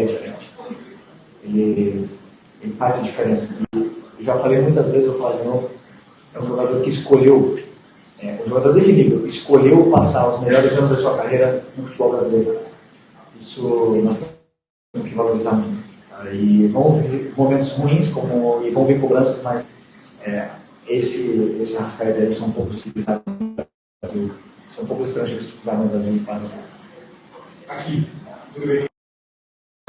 é diferente. Ele faz a diferença. Eu já falei muitas vezes, eu vou falar de novo, é um jogador que escolheu, um jogador desse nível, escolheu passar os melhores anos da sua carreira no futebol brasileiro. Isso nós temos que valorizar muito. E vão vir momentos ruins, e vão vir cobranças, mas esse Arrascaeta aí são um pouco utilizados no Brasil. São um pouco estrangeiros que pisaram no Brasil e fazem. Aqui, tudo bem?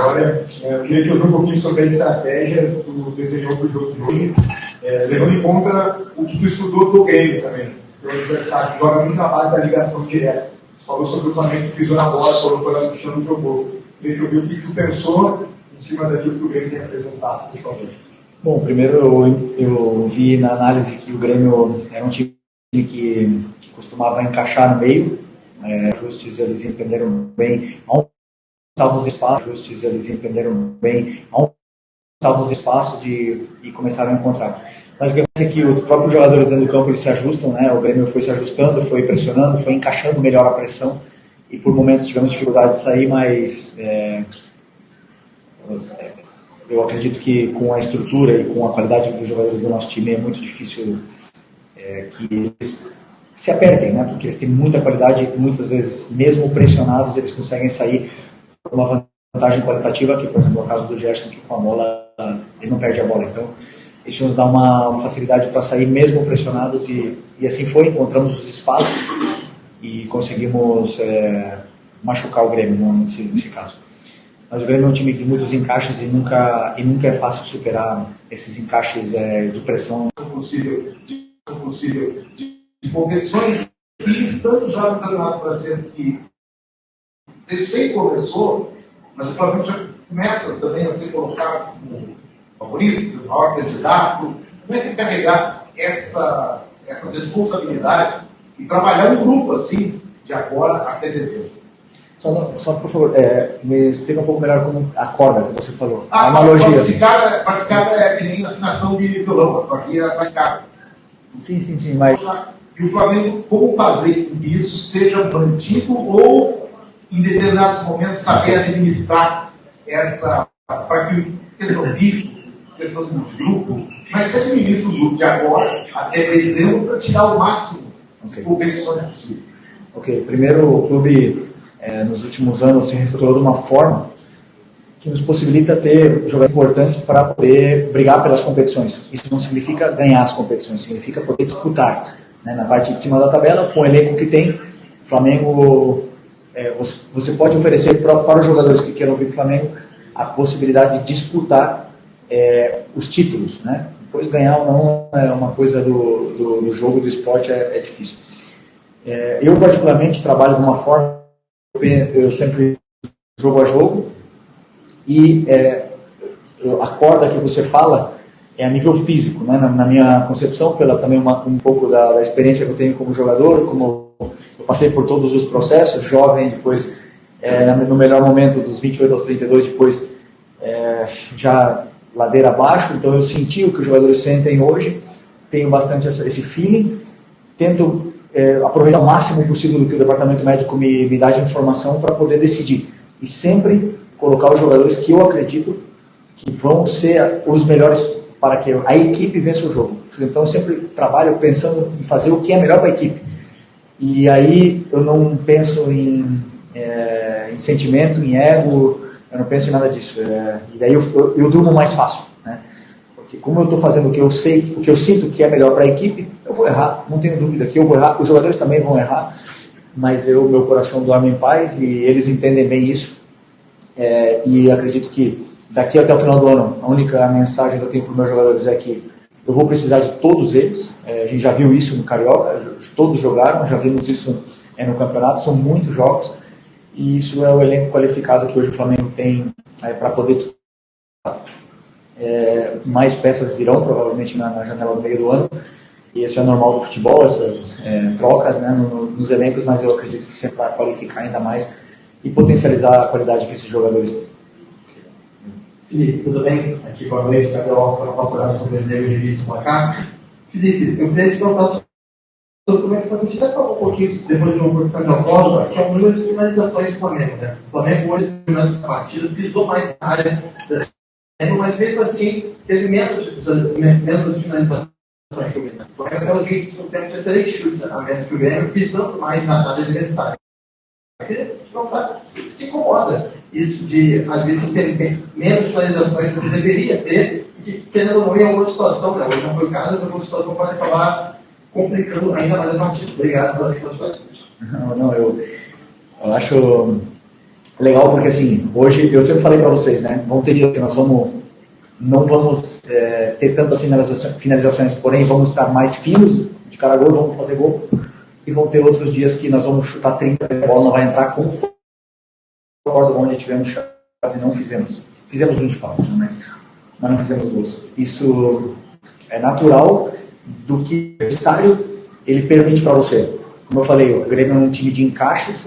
Olha, eu queria te ouvir um pouquinho sobre a estratégia que tu desenhou para o jogo de hoje, levando em conta o que tu estudou do Grêmio também. O adversário joga muito na base da ligação direta. Tu falou sobre o Flamengo que pisou na bola, colocou ela no chão e jogou. Eu queria te ouvir o que tu pensou em cima daquilo que o Grêmio tem apresentado, por favor. Bom, primeiro eu vi na análise que o Grêmio era um time que costumava encaixar no meio, ajustes eles entenderam bem, onde estavam os espaços, e começaram a encontrar. Mas o que acontece é que os próprios jogadores dentro do campo eles se ajustam, né? O Grêmio foi se ajustando, foi pressionando, foi encaixando melhor a pressão, e por momentos tivemos dificuldade de sair, mas eu acredito que com a estrutura e com a qualidade dos jogadores do nosso time é muito difícil que eles se apertem, né? Porque eles têm muita qualidade e muitas vezes, mesmo pressionados, eles conseguem sair por uma vantagem qualitativa, que, por exemplo, é o caso do Gerson, que com a bola ele não perde a bola. Então, isso nos dá uma facilidade para sair mesmo pressionados e assim foi, encontramos os espaços e conseguimos machucar o Grêmio nesse caso. Mas o Grêmio é um time de muitos encaixes e nunca é fácil superar esses encaixes de pressão. Possível de competições e estando já no Campeonato Brasileiro que recém começou, mas o Flamengo já começa também a ser colocado como favorito, maior candidato. Como é que carregar essa responsabilidade e trabalhar um grupo assim de agora até dezembro? Só por favor, me explica um pouco melhor como a corda que você falou. A analogia. Praticada é que nem afinação de violão, aqui é praticada. Sim, mas... E o Flamengo, como fazer com que isso seja mantido ou, em determinados momentos, saber administrar essa... para que questão física, questão de grupo, mas se administra o grupo de agora até dezembro para tirar o máximo de competições possíveis. Ok, primeiro o clube, nos últimos anos, se reestruturou de uma forma que nos possibilita ter jogadores importantes para poder brigar pelas competições. Isso não significa ganhar as competições, significa poder disputar. Né? Na parte de cima da tabela, com o elenco que tem, o Flamengo, você pode oferecer para os jogadores que queiram vir para o Flamengo a possibilidade de disputar os títulos. Né? Depois ganhar ou não é uma coisa do jogo, do esporte, é difícil. Eu particularmente trabalho de uma forma, eu sempre jogo a jogo, e a corda que você fala é a nível físico, né? Na minha concepção, também um pouco da experiência que eu tenho como jogador, como eu passei por todos os processos, jovem, depois no melhor momento dos 28 aos 32, depois já ladeira abaixo, então eu senti o que os jogadores sentem hoje, tenho bastante esse feeling, tento aproveitar o máximo possível do que o departamento médico me dá de informação para poder decidir, e sempre colocar os jogadores que eu acredito que vão ser os melhores para que a equipe vença o jogo. Então eu sempre trabalho pensando em fazer o que é melhor para a equipe. E aí eu não penso em sentimento, em ego, eu não penso em nada disso. E daí eu durmo mais fácil. Né? Porque como eu estou fazendo o que eu sei, o que eu sinto que é melhor para a equipe, eu vou errar, não tenho dúvida que eu vou errar, os jogadores também vão errar, mas meu coração dorme em paz e eles entendem bem isso. E acredito que daqui até o final do ano, a única mensagem que eu tenho para os meus jogadores é que eu vou precisar de todos eles. A gente já viu isso no Carioca, todos jogaram, já vimos isso no campeonato, são muitos jogos, e isso é o elenco qualificado que hoje o Flamengo tem para poder disputar. Mais peças virão, provavelmente, na janela do meio do ano, e isso é normal do futebol, essas trocas, né, nos elencos, mas eu acredito que sempre para qualificar ainda mais e potencializar a qualidade que esses jogadores têm. Felipe, tudo bem? Aqui boa noite, Gabriel Alfa, para falar sobre o Grêmio de Vista para cá. Felipe, eu queria te perguntar como é que a gente até falou um pouquinho depois de uma posição de autónoma, que é o número de finalizações do Flamengo, né? O Flamengo hoje, nessa partida, pisou mais na área, mas mesmo assim, teve menos finalizações que o Grêmio. O Flamengo, pelos vistos, no tempo tinha 3 chutes a menos que o Grêmio, pisando mais na área adversária. Se incomoda isso de, às vezes, ter menos finalizações do que deveria ter, e que, querendo ou não, em alguma situação, né? Hoje não foi o caso, mas alguma situação pode acabar complicando ainda mais a partida. Obrigado pela resposta. Eu acho legal porque, assim, hoje, eu sempre falei para vocês, né, vamos ter dias que nós não vamos ter tantas finalizações, porém vamos estar mais finos de cara a gol, vamos fazer gol, e vão ter outros dias que nós vamos chutar 30, a bola não vai entrar como onde tivemos quase não fizemos. Fizemos muito falta, mas não fizemos gols. Isso é natural do que o adversário ele permite para você. Como eu falei, o Grêmio é um time de encaixes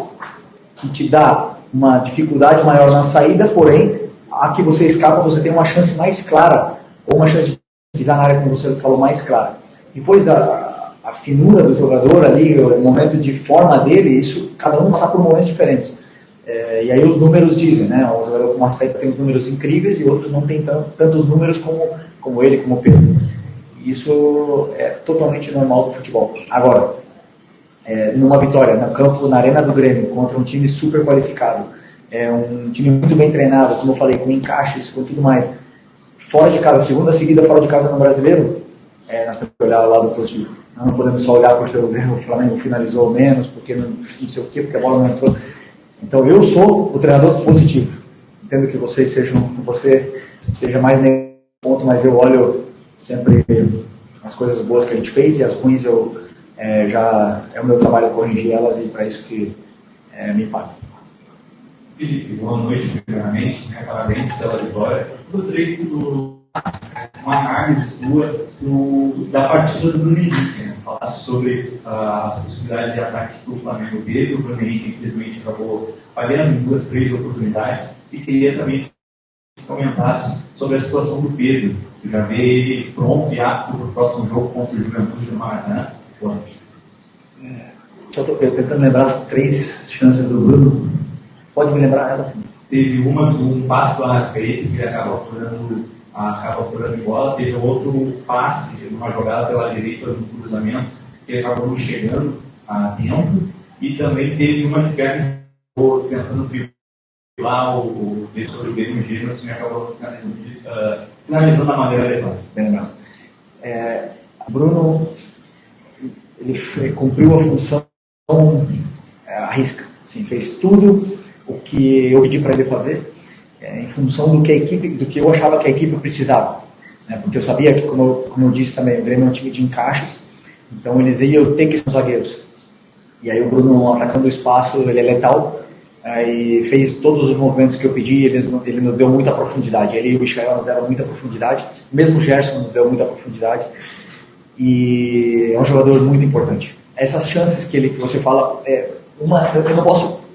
que te dá uma dificuldade maior na saída, porém, a que você escapa, você tem uma chance mais clara, ou uma chance de pisar na área, como você falou, mais clara. Depois, a finura do jogador ali, o momento de forma dele, isso, cada um passa por momentos diferentes. E aí os números dizem, né? Um jogador como o Arteta tem uns números incríveis e outros não tem tantos números como ele, como o Pedro. Isso é totalmente normal do futebol. Agora, numa vitória no campo, na arena do Grêmio, contra um time super qualificado, um time muito bem treinado, como eu falei, com encaixes, com tudo mais, fora de casa, segunda seguida fora de casa no Brasileiro, nós temos que olhar o lado positivo. Não podemos só olhar porque o Flamengo finalizou menos, porque não sei o quê, porque a bola não entrou. Então eu sou o treinador positivo. Entendo que você seja mais nesse ponto, mas eu olho sempre as coisas boas que a gente fez e as ruins já é o meu trabalho corrigir elas e para isso que me pago. Felipe, boa noite, primeiramente, parabéns pela vitória. Gostaria de uma análise sua da partida do Bruno Henrique, né? Falar sobre as possibilidades de ataque que o Flamengo teve. O Bruno Henrique, infelizmente, acabou falhando em 2, 3 oportunidades. E queria também que comentasse sobre a situação do Pedro, que já vê ele pronto e apto para o próximo jogo contra o Juventude do Maracanã. Boa noite. Só estou tentando lembrar as 3 chances do Bruno. Pode me lembrar ela? Teve um passe do Arrascaeta, que ele acaba furando em bola. Teve outro passe, uma jogada pela direita do cruzamento, que ele acabou não chegando a tempo. E também teve uma de pernas tentando driblar o defensor do Grêmio, o Gênero, assim, acabou finalizando da maneira adequada. Bem lembrado. Bruno, ele cumpriu a função à risca. Assim, fez tudo o que eu pedi para ele fazer, em função do que eu achava que a equipe precisava, né? Porque eu sabia que, como eu disse também, o Grêmio é um time de encaixes, então eles iam ter que ser os zagueiros. E aí o Bruno, atacando o espaço, ele é letal, e fez todos os movimentos que eu pedi, ele nos deu muita profundidade. Ele e o Michael nos deram muita profundidade, mesmo o Gerson nos deu muita profundidade, e é um jogador muito importante. Essas chances que você fala, eu não posso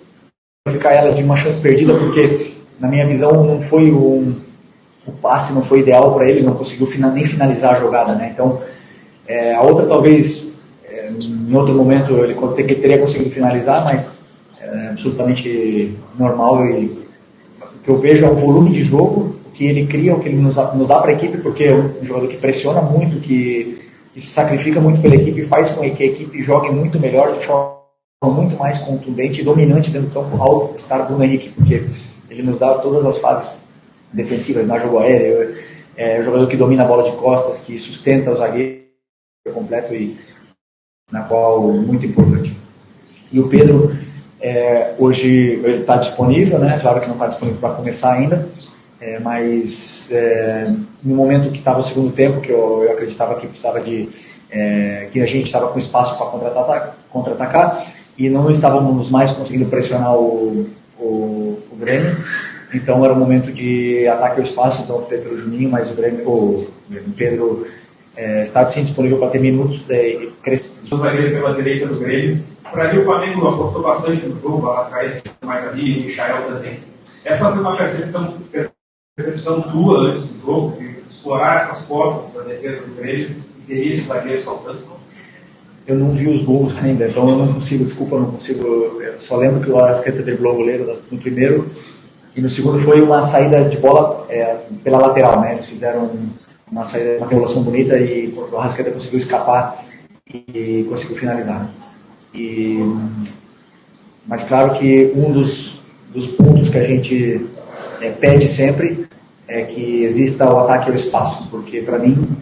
ficar ela de uma chance perdida, porque na minha visão não foi o passe não foi ideal para ele, não conseguiu nem finalizar a jogada, né? Então a outra talvez em outro momento ele teria conseguido finalizar, mas é absolutamente normal. E o que eu vejo é o volume de jogo, o que ele cria, o que ele nos dá para a equipe, porque é um jogador que pressiona muito, que se sacrifica muito pela equipe e faz com que a equipe jogue muito melhor, de forma muito mais contundente e dominante dentro do campo ao estar do Bruno Henrique, porque ele nos dá todas as fases defensivas, na jogo aéreo, é um jogador que domina a bola de costas, que sustenta o zagueiro completo e na qual muito importante. E o Pedro, hoje ele está disponível, né? Claro que não está disponível para começar ainda, mas no momento que estava o segundo tempo, que eu acreditava que precisava que a gente estava com espaço para contra-atacar, e não estávamos mais conseguindo pressionar o Grêmio, então era o momento de ataque ao espaço. Então optei pelo Juninho, mas o Pedro está sim disponível para ter minutos O zagueiro pela direita do Grêmio. Para ali o Flamengo apostou bastante no jogo, o Arrascaeta mais ali, o Michael também. Essa foi uma percepção tua antes do jogo, de explorar essas costas da defesa do Grêmio e ter esse zagueiro saltando. eu não vi os gols ainda, então eu não consigo, desculpa, eu não consigo. Eu só lembro que o Arrascaeta driblou o goleiro no primeiro, e no segundo foi uma saída de bola pela lateral, né? Eles fizeram uma saída, uma triangulação bonita, e o Arrascaeta conseguiu escapar e conseguiu finalizar. Mas claro que um dos pontos que a gente pede sempre é que exista o ataque ao espaço, porque para mim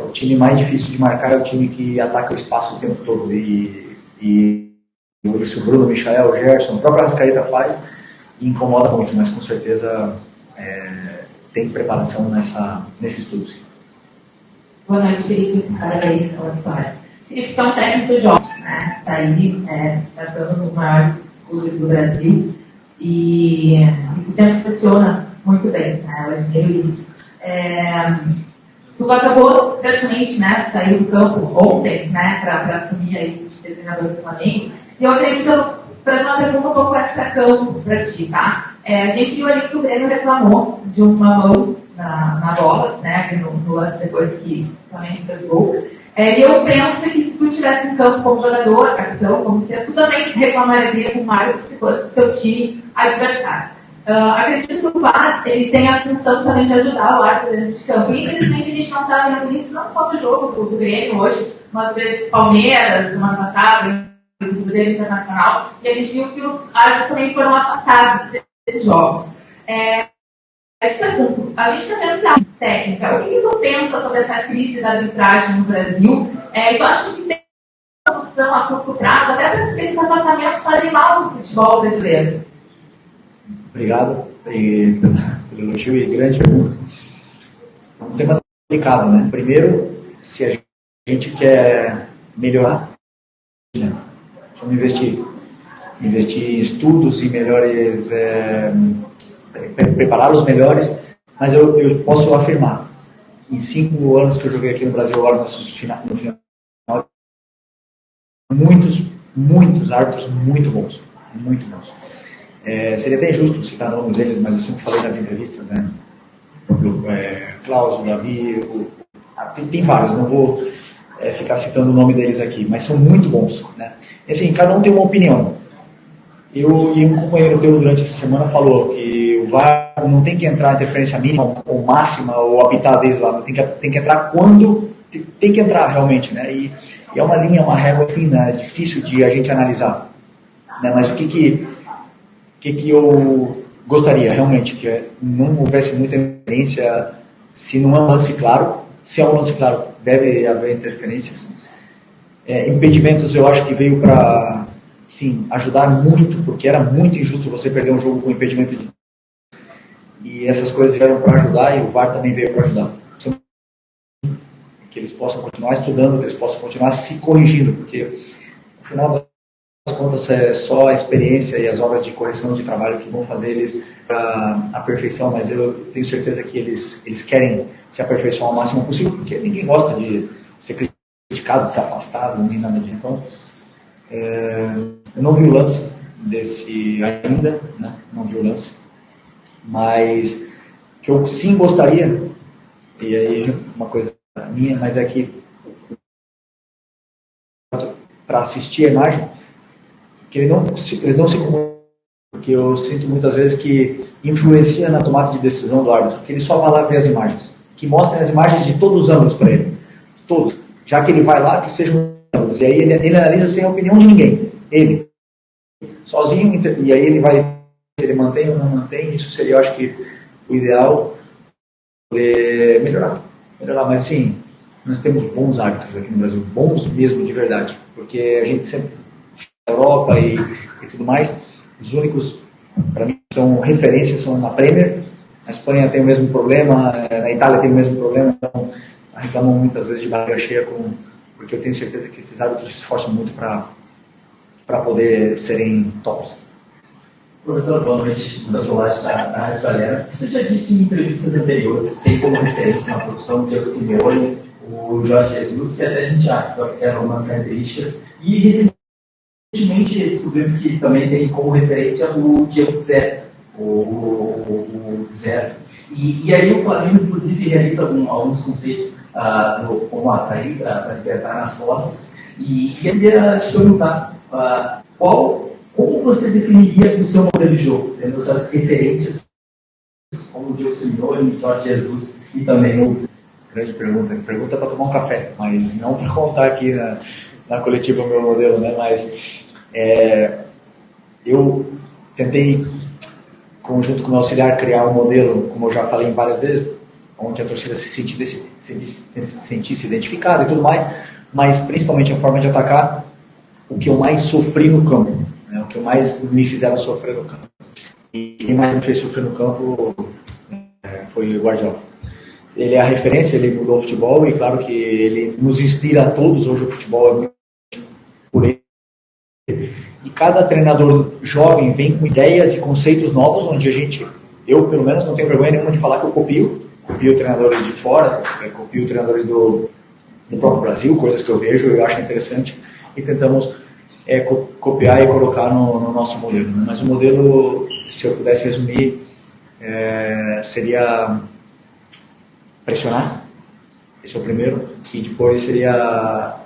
o time mais difícil de marcar é o time que ataca o espaço o tempo todo, e isso o Bruno, o Michael, o Gerson, o próprio Arrascaeta faz, e incomoda muito, mas com certeza tem preparação nesse estudo. Sim. Boa noite, Felipe. Parabéns, sou a Vitória. Felipe, é um técnico jovem, né? Está aí se tratando dos maiores clubes do Brasil e sempre se posiciona muito bem, né? Eu admiro isso. Tu acabou praticamente, né, sair do campo ontem, né, para assumir aí o ser treinador do Flamengo. E eu acredito que eu vou fazer uma pergunta um pouco extra-campo para ti, tá? A gente viu ali que o Grêmio reclamou de uma mão na bola, né, no lance depois que o Flamengo fez gol. E eu penso que se tu estivesse em campo como jogador, capitão, como tu também reclamaria com o Mário se fosse o teu time adversário. Acredito que o VAR ele tem a função também de ajudar o árbitro dentro de campo. E infelizmente a gente não está vendo isso não só no jogo do Grêmio hoje, mas do Palmeiras, semana passada, do Cruzeiro Internacional, e a gente viu que os árbitros também foram afastados desses jogos. Eu te pergunto, a gente está vendo a técnica, o que tu pensa sobre essa crise da arbitragem no Brasil? Eu acho que tem uma solução a curto prazo, até porque esses afastamentos fazem mal no futebol brasileiro. Obrigado pelo elogio e grande pergunta. É um tema delicado, né? Primeiro, se a gente quer melhorar, né? Vamos investir em estudos e melhores, preparar os melhores, mas eu posso afirmar, em 5 anos que eu joguei aqui no Brasil, agora no final, muitos árbitros muito bons. Seria até injusto citar nomes deles, mas eu sempre falei nas entrevistas, né? O Klaus, o Davi, tem vários, não vou ficar citando o nome deles aqui, mas são muito bons, né? E assim, cada um tem uma opinião. E um companheiro teu durante essa semana falou que o VAR não tem que entrar interferência mínima ou máxima ou apitar desde lá, tem que entrar quando tem que entrar realmente, né? E é uma linha, uma régua fina, é difícil de a gente analisar, né? Mas o que eu gostaria realmente que não houvesse muita interferência, se não é um lance claro. Se é um lance claro, deve haver interferências. Impedimentos eu acho que veio para, sim, ajudar muito, porque era muito injusto você perder um jogo com impedimento de... E essas coisas vieram para ajudar, e o VAR também veio para ajudar. Que eles possam continuar estudando, que eles possam continuar se corrigindo, porque no final das contas é só a experiência e as horas de correção de trabalho que vão fazer eles para a perfeição, mas eu tenho certeza que eles querem se aperfeiçoar o máximo possível, porque ninguém gosta de ser criticado, de ser afastado, nem nada disso. Então, eu não vi o lance desse ainda, né? Não vi o lance, mas que eu sim gostaria, e aí uma coisa minha, mas é que para assistir a imagem, que eles não se comunicam, porque eu sinto muitas vezes que influencia na tomada de decisão do árbitro, que ele só vai lá ver as imagens, que mostrem as imagens de todos os ângulos para ele, todos, já que ele vai lá, que sejam ângulos, e aí ele analisa sem a opinião de ninguém, ele, sozinho, e aí ele vai, se ele mantém ou não mantém, isso seria, eu acho que, o ideal, poder melhorar, mas sim, nós temos bons árbitros aqui no Brasil, bons mesmo, de verdade, porque a gente sempre, na Europa e tudo mais, os únicos, para mim, são referências, são na Premier, na Espanha tem o mesmo problema, na Itália tem o mesmo problema, então reclamam muitas vezes de barriga cheia, porque eu tenho certeza que esses árbitros se esforçam muito para poder serem tops. Professor, boa noite, da Rádio Galera. Você já disse em entrevistas anteriores, tem como referência na produção do Diego Simeone, o Jorge Jesus, que até a gente já observa algumas características, e recentemente descobrimos que também tem como referência o Diego Zé, o zero. E aí o Flamengo, inclusive, realiza alguns conceitos como atrair para libertar nas costas. E eu queria te perguntar, como você definiria o seu modelo de jogo, tendo essas referências como o Diego Simeone, Jorge Jesus e também o... Grande pergunta. Pergunta para tomar um café, mas não para contar aqui na coletiva o meu modelo, né? Mas eu tentei, junto com o meu auxiliar, criar um modelo, como eu já falei várias vezes, onde a torcida se sentisse identificada e tudo mais, mas principalmente a forma de atacar o que eu mais sofri no campo, né? O que mais me fizeram sofrer no campo. E quem mais me fez sofrer no campo foi o Guardiola. Ele é a referência, ele mudou o futebol e claro que ele nos inspira a todos. Hoje o futebol é muito por ele. E cada treinador jovem vem com ideias e conceitos novos, onde eu pelo menos não tenho vergonha nenhuma de falar que eu copio treinadores de fora, copio treinadores do próprio Brasil, coisas que eu vejo e eu acho interessante, e tentamos copiar e colocar no nosso modelo. Né? Mas o modelo, se eu pudesse resumir, seria pressionar, esse é o primeiro, e depois seria,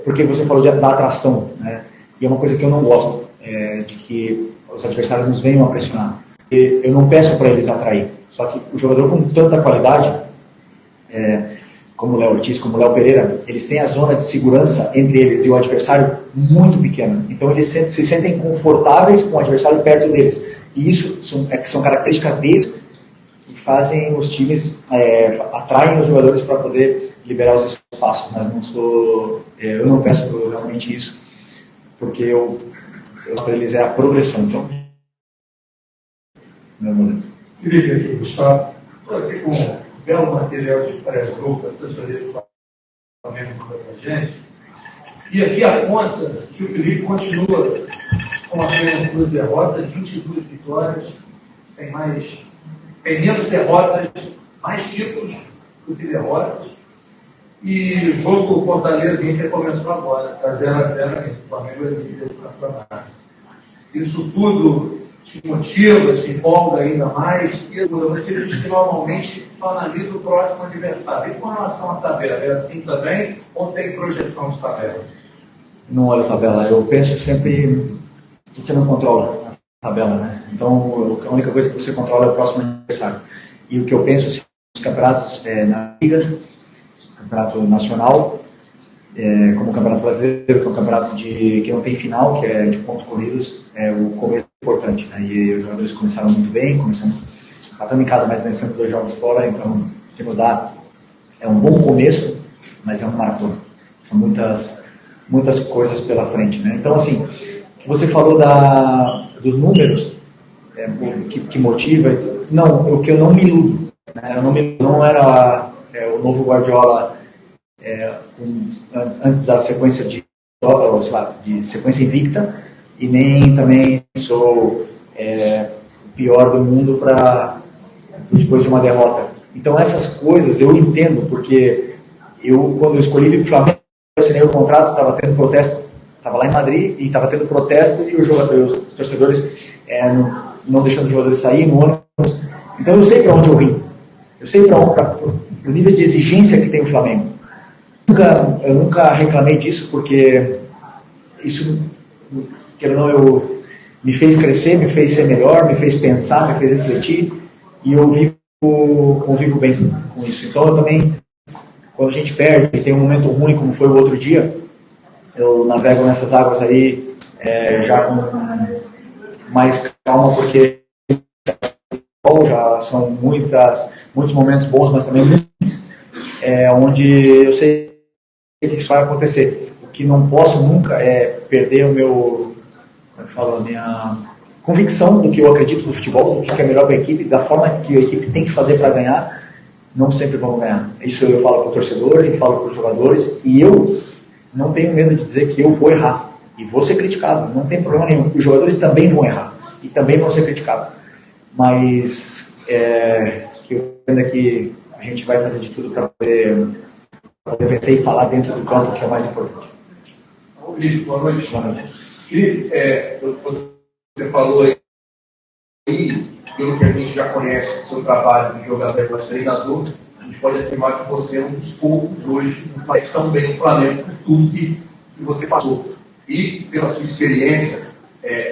porque você falou da atração, né? E é uma coisa que eu não gosto, de que os adversários nos venham a pressionar. Eu não peço para eles atrair, só que o jogador com tanta qualidade, como o Léo Ortiz, como o Léo Pereira, eles têm a zona de segurança entre eles e o adversário muito pequena, então eles se sentem confortáveis com o adversário perto deles, e isso são características deles, fazem os times, atraem os jogadores para poder liberar os espaços, mas eu não peço realmente isso, porque para eles é a progressão. Então, meu modelo. Felipe, aqui, Gustavo, estou aqui com um belo material de pré-jogo, assessoria do Flamengo para a gente, e aqui aponta que o Felipe continua com apenas 2 derrotas, 22 vitórias, tem menos derrotas, mais títulos do que derrotas. E o jogo Fortaleza e Inter começou agora, está 0-0 ainda. O Flamengo é líder do campeonato. Isso tudo te motiva, te empolga ainda mais. E você diz que normalmente só analisa o próximo adversário. E com relação à tabela, é assim também? Ou tem projeção de tabela? Não olho a tabela. Eu penso sempre que você não controla tabela, né? Então, a única coisa que você controla é o próximo adversário. E o que eu penso nos campeonatos, na ligas, campeonato nacional, como o campeonato brasileiro, que é um campeonato que não tem final, que é de pontos corridos, o começo é importante, né? E os jogadores começaram muito bem, começamos em casa, mas vencendo 2 jogos fora, então temos um bom começo, mas é uma maratona. São muitas coisas pela frente, né? Então, assim, o que você falou dos números, que motiva, o que eu não me iludo, né? Não era o novo Guardiola antes da sequência de sequência invicta, e nem também sou o pior do mundo depois de uma derrota. Então essas coisas eu entendo, porque quando eu escolhi vir para o Flamengo, eu assinei o contrato, estava tendo protesto, estava lá em Madrid e estava tendo protesto, e os torcedores não deixando os jogadores sair no ônibus. Então eu sei para onde eu vim, eu sei o nível de exigência que tem o Flamengo. Eu nunca reclamei disso, porque isso, querendo ou não, me fez crescer, me fez ser melhor, me fez pensar, me fez refletir, e eu convivo bem com isso. Então eu também, quando a gente perde e tem um momento ruim, como foi o outro dia, eu navego nessas águas aí já com mais calma, porque já são muitos momentos bons, mas também muitos, onde eu sei que isso vai acontecer. O que não posso nunca é perder a minha convicção do que eu acredito no futebol, do que é melhor para a equipe, da forma que a equipe tem que fazer para ganhar. Não sempre vamos ganhar. Isso eu falo para o torcedor e falo para os jogadores, e eu não tenho medo de dizer que eu vou errar e vou ser criticado, não tem problema nenhum. Os jogadores também vão errar e também vão ser criticados, mas que eu entendo que a gente vai fazer de tudo para poder vencer e falar dentro do campo, que é o mais importante. Felipe, boa noite. Felipe, você você falou aí, pelo que a gente já conhece do seu trabalho de jogador e treinador, a gente pode afirmar que você é um dos poucos hoje que faz tão bem no Flamengo por tudo que você passou. E pela sua experiência,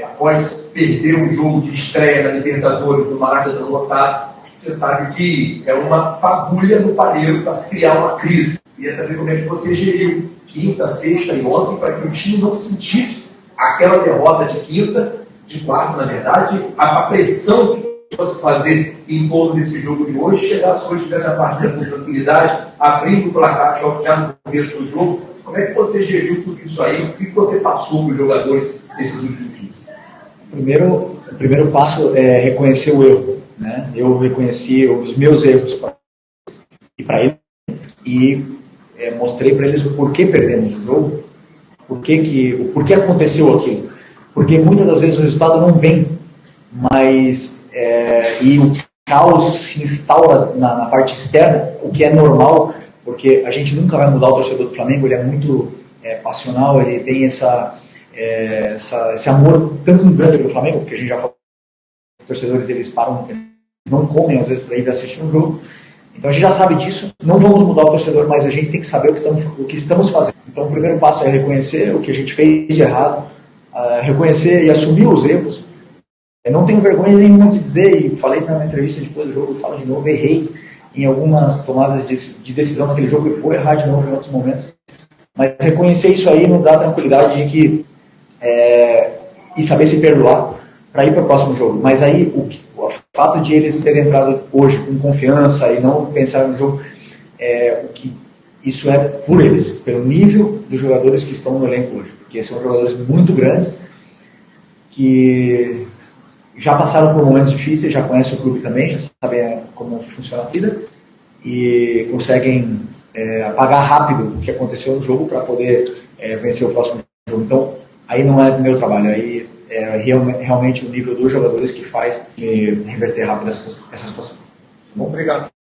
após perder um jogo de estreia na Libertadores do Maracanã lotado, você sabe que é uma fagulha no palheiro para se criar uma crise. Queria saber como é que você geriu quinta, sexta e ontem para que o time não sentisse aquela derrota de quinta, de quarta, na verdade, a pressão que fosse fazer em torno desse jogo de hoje, chegasse hoje, tivesse a partida com tranquilidade, abrindo o placar já no começo do jogo. Como é que você geriu tudo isso aí? O que você passou para os jogadores desses últimos dias? O primeiro passo é reconhecer o erro, né? Eu reconheci os meus erros para eles e mostrei para eles o porquê perdemos o jogo, o porquê aconteceu aquilo. Porque muitas das vezes o resultado não vem, mas e o caos se instaura na parte externa, o que é normal, porque a gente nunca vai mudar o torcedor do Flamengo, ele é muito passional, ele tem esse amor tão grande pelo Flamengo, porque a gente já falou, os torcedores eles param, eles não comem às vezes para ir assistir um jogo, então a gente já sabe disso, não vamos mudar o torcedor, mas a gente tem que saber o que estamos fazendo. Então o primeiro passo é reconhecer o que a gente fez de errado, reconhecer e assumir os erros. Eu não tenho vergonha nenhuma de dizer, e falei na entrevista depois do jogo, falo de novo, errei em algumas tomadas de decisão naquele jogo e vou errar de novo em outros momentos. Mas reconhecer isso aí nos dá a tranquilidade de que e saber se perdoar para ir para o próximo jogo. Mas aí o fato de eles terem entrado hoje com confiança e não pensar no jogo, isso é por eles, pelo nível dos jogadores que estão no elenco hoje. Porque são jogadores muito grandes que já passaram por momentos difíceis, já conhecem o clube também, já sabem como funciona a vida e conseguem apagar rápido o que aconteceu no jogo para poder vencer o próximo jogo. Então, aí não é meu trabalho, aí é realmente o nível dos jogadores que faz reverter rápido essa situação. Bom, obrigado.